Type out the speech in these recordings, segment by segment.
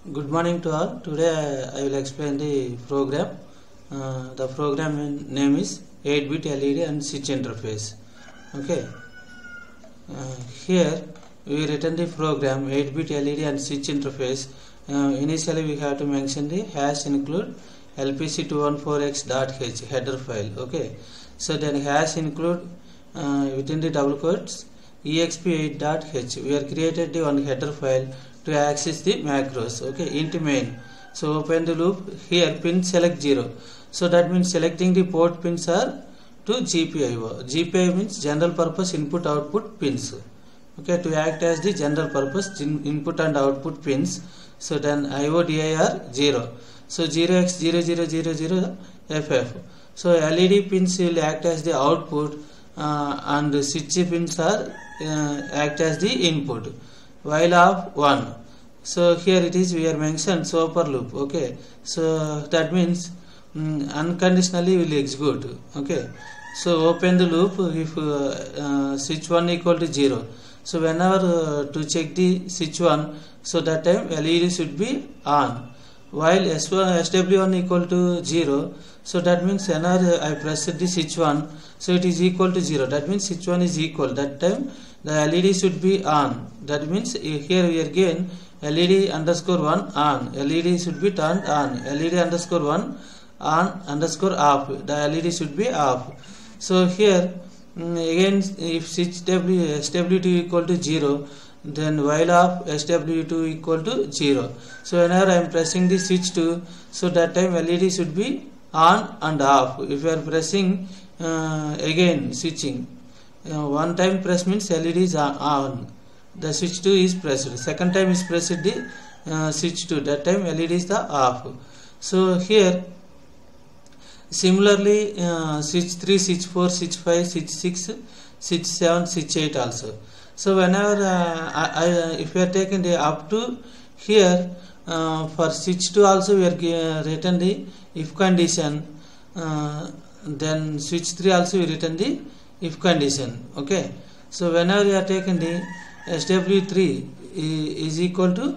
Good morning to all. Today I will explain the program. The program name is 8-bit LED and switch interface. Okay. Here we written the program 8-bit LED and switch interface. Initially we have to mention the hash include lpc214x.h header file. Okay. So then hash include within the double quotes exp8.h. We are created the one header file to access the macros. Okay, int main. So open the loop. Here pin select 0. So that means selecting the port pins are to GPIO. GPIO means general purpose input output pins. Okay, to act as the general purpose input and output pins. So then IODI are 0. So 0x0000 FF. So LED pins will act as the output and switch pins are act as the input. While of 1. So here it is we are mentioned super loop. Okay, so that means unconditionally will execute. Okay, so open the loop if switch 1 equal to 0. So whenever to check the switch 1, so that time LED should be on. While SW1 equal to 0, so that means whenever I press the switch 1, so it is equal to 0. That means switch 1 is equal. That time the LED should be on. That means here we again LED underscore 1 on. LED should be turned on. LED underscore 1 on underscore off. The LED should be off. So here again if switch SW2 equal to 0, then while of SW2 equal to 0. So whenever I am pressing the switch 2, so that time LED should be on and off. If you are pressing again switching, one time press means LED is on. The switch 2 is pressed. Second time is pressed the switch 2. That time LED is the off. So here similarly switch 3, switch 4, switch 5, switch 6, switch 7, switch 8 also. So whenever if we are taking the up to here for switch 2 also we are written the if condition, then switch 3 also we written the if condition. Okay, so whenever you are taking the SW3 is equal to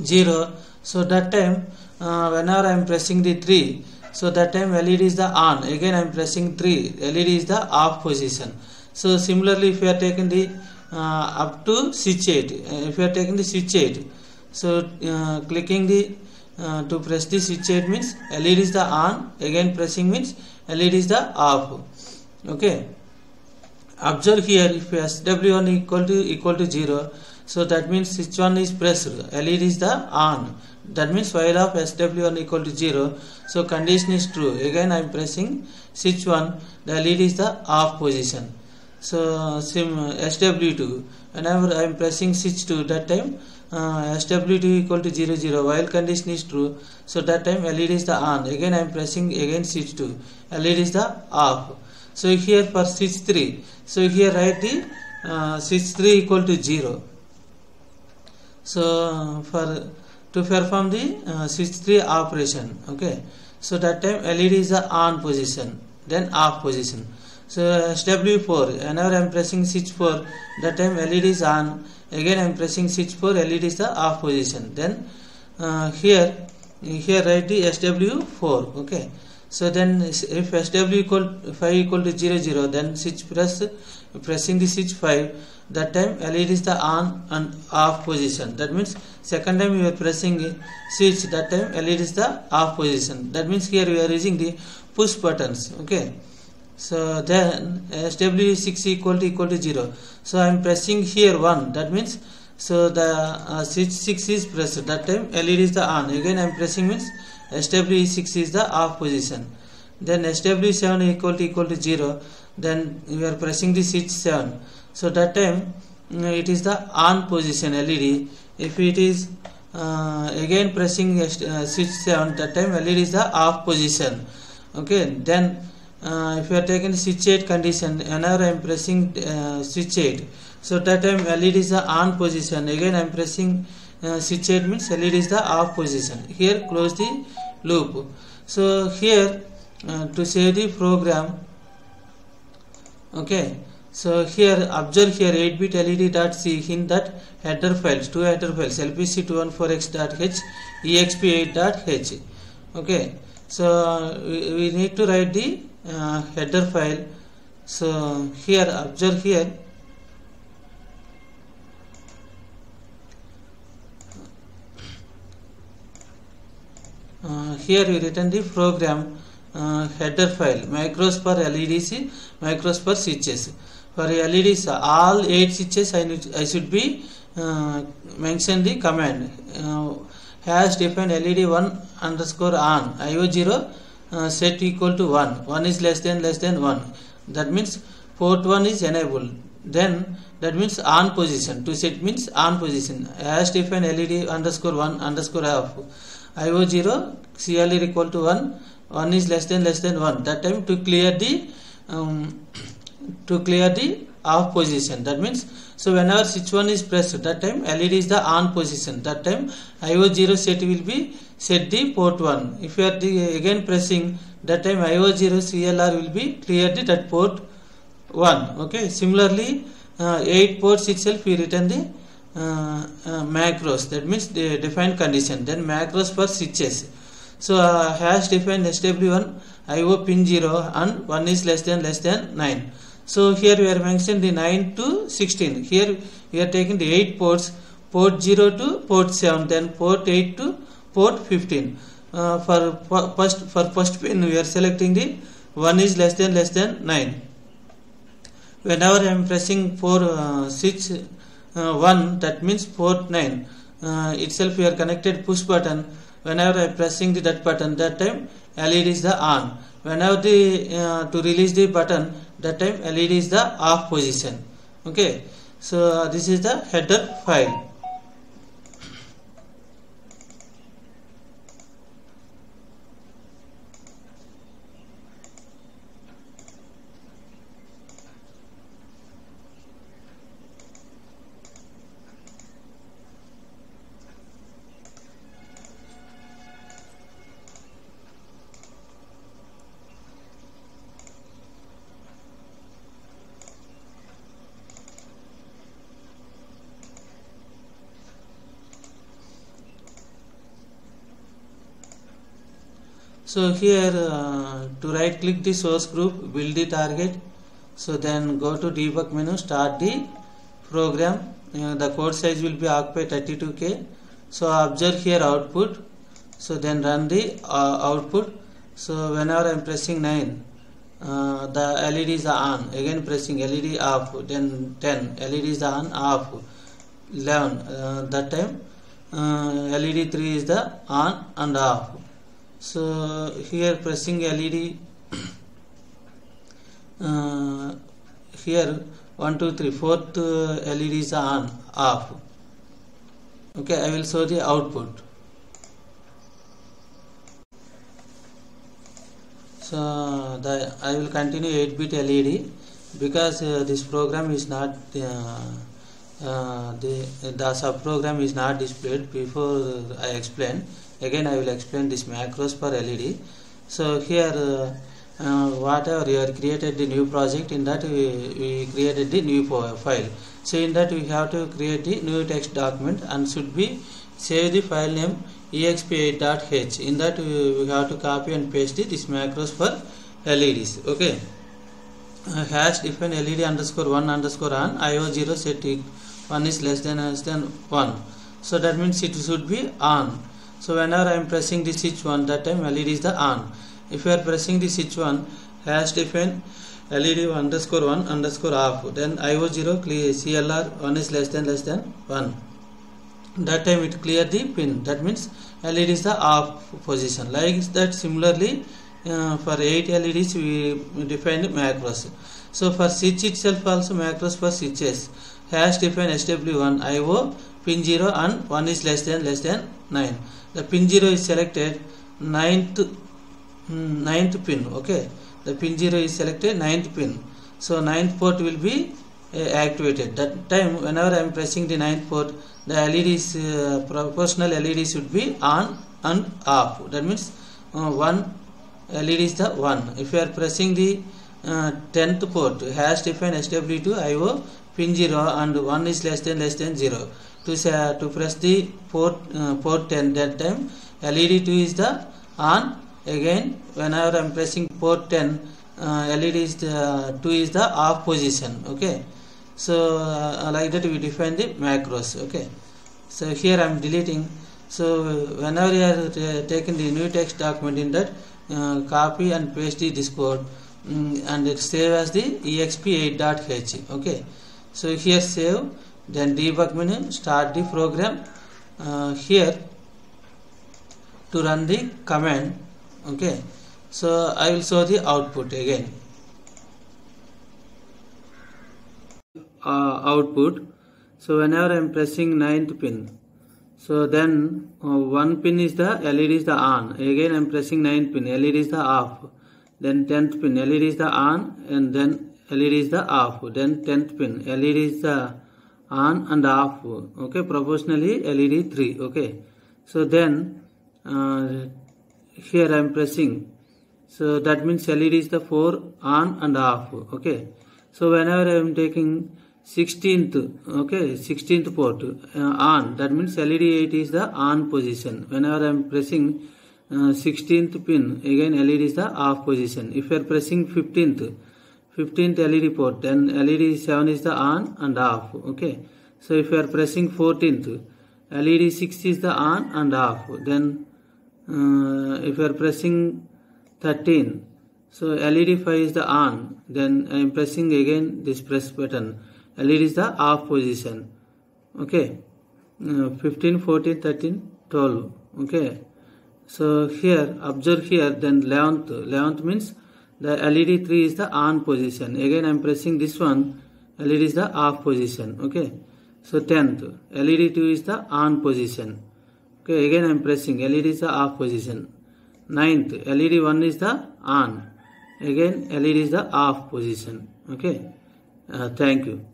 0, so that time whenever I am pressing the 3, so that time LED is the on. Again I am pressing 3, LED is the off position. So similarly if you are taking the up to switch 8, if you are taking the switch 8, so clicking the to press the switch 8 means LED is the on, again pressing means LED is the off. Okay, observe here if SW1 equal to 0, so that means switch 1 is pressed, LED is the on. That means while of SW1 equal to 0, so condition is true. Again I am pressing switch 1, the LED is the off position. So SW2, whenever I am pressing switch 2, that time SW2 equal to 0 0 while condition is true, so that time LED is the on. Again I am pressing again switch 2, LED is the off. So here for switch 3, so here write the switch 3 equal to 0. So for to perform the switch 3 operation, okay, so that time LED is the on position, then off position. So SW4, whenever I am pressing switch 4, that time LED is on. Again I am pressing switch 4, LED is the off position. Then here write the SW4. Okay. So then if SW5 equal to 0 0, then pressing the switch 5, that time LED is the on and off position. That means second time you are pressing switch, that time LED is the off position. That means here we are using the push buttons. Okay. So then SW6 equal to 0. So I am pressing here 1. That means so the switch 6 is pressed. That time LED is the on. Again I am pressing means SW6 is the off position. Then SW7 equal to 0. Then you are pressing the switch 7. So that time it is the on position LED. If it is again pressing switch 7, that time LED is the off position. Okay. Then if you are taking switch 8 condition, whenever I am pressing switch 8, so that time LED is the on position. Again I am pressing switch 8 means LED is the off position. Here close the loop. So here to save the program, okay, So here observe here 8-bit led.c in that header files, two header files lpc214x.h, exp8.h. Okay, so we need to write the header file. So here observe here here we written the program header file macros for LEDs, macros for switches. For LEDs, all 8 switches I should be mention the command hash define LED 1 underscore on IO0 set equal to 1 is less than 1. That means port 1 is enabled. Then that means on position. To set means on position. Hash define LED underscore 1 underscore off IO0 CLR equal to 1 is less than 1. That time to clear the off position. That means so whenever switch 1 is pressed, that time LED is the on position. That time IO0 set will be set the port 1. If you are again pressing, that time IO0 CLR will be clear the that port 1. Okay. Similarly 8 ports itself we written the macros. That means the defined condition. Then macros for switches. So hash define SW1 IO pin 0 and 1 is less than 9. So here we are mentioning the 9 to 16. Here we are taking the 8 ports, port 0 to port 7, then port 8 to port 15. For first pin we are selecting the 1 is less than 9. Whenever I am pressing for switch 1, that means port 9 itself we are connected push button. Whenever I am pressing that button, that time LED is the on. Whenever to release the button, that time LED is the off position. Okay, so this is the header file. So here to right click the source group, build the target. So then go to debug menu, start the program. The code size will be occupied 32K. So observe here output. So then run the output. So whenever I am pressing 9, the LED is on. Again pressing LED off. Then 10, LED is on off. 11, that time LED 3 is the on and off. So here pressing LED here 1 2 3 fourth LED is on off. Okay, I will show the output. So I will continue 8-bit LED because this program is not the sub program is not displayed before I explain. Again I will explain this macros for LED. So here whatever you have created the new project, in that we created the new file. So in that we have to create the new text document and should be save the file name exp8.h. In that we have to copy and paste this macros for LEDs. Okay. Hash define LED underscore 1 underscore on IO0 set 1 is less than 1. So that means it should be on. So whenever I am pressing the switch 1, that time LED is the on. If you are pressing the switch 1, hash define LED underscore 1 underscore off, then IO0 CLR 1 is less than 1. That time it clear the pin. That means LED is the off position. Like that, similarly for 8 LEDs we define macros. So for switch itself also macros for switches. Hash define SW1 IO pin 0 and 1 is less than 9. The pin 0 is selected, ninth pin. Okay, the pin 0 is selected, 9th pin. So 9th port will be activated. That time whenever I am pressing the 9th port, the LEDs proportional LED should be on and off. That means one LED is the 1. If you are pressing the 10th port hash define SW2 IO pin 0 and 1 is less than 0. To press the port 10, that time LED 2 is the on. Again whenever I am pressing port 10, LED is the 2 is the off position. Okay, so like that we define the macros. Okay, so here I am deleting. So whenever you are taking the new text document, in that copy and paste this code and it save as the exp8.h. okay, so here save, then debug menu, start the program. Here to run the command. Okay, so I will show the output again. Output. So whenever I am pressing 9th pin, so then one pin is the LED is the on. Again I am pressing 9th pin, LED is the off. Then 10th pin, LED is the on, and then LED is the off. Then 10th pin, LED is the on and off. Okay, proportionally LED 3. Okay, so then here I am pressing. So that means LED is the 4 on and off. Okay, so whenever I am taking 16th, okay, 16th port on, that means LED 8 is the on position. Whenever I am pressing 16th pin, again LED is the off position. If you are pressing 15th LED port, then LED 7 is the on and off. Okay, so if you are pressing 14th, LED 6 is the on and off. Then if you are pressing 13, so LED 5 is the on. Then I am pressing again this press button, LED is the off position. Okay, 15, 14, 13, 12. Okay, so here observe here, then 11th means the LED 3 is the on position. Again I am pressing this one, LED is the off position. Okay, so 10th, LED 2 is the on position. Okay, again I am pressing, LED is the off position. 9th, LED 1 is the on. Again LED is the off position. Okay, thank you.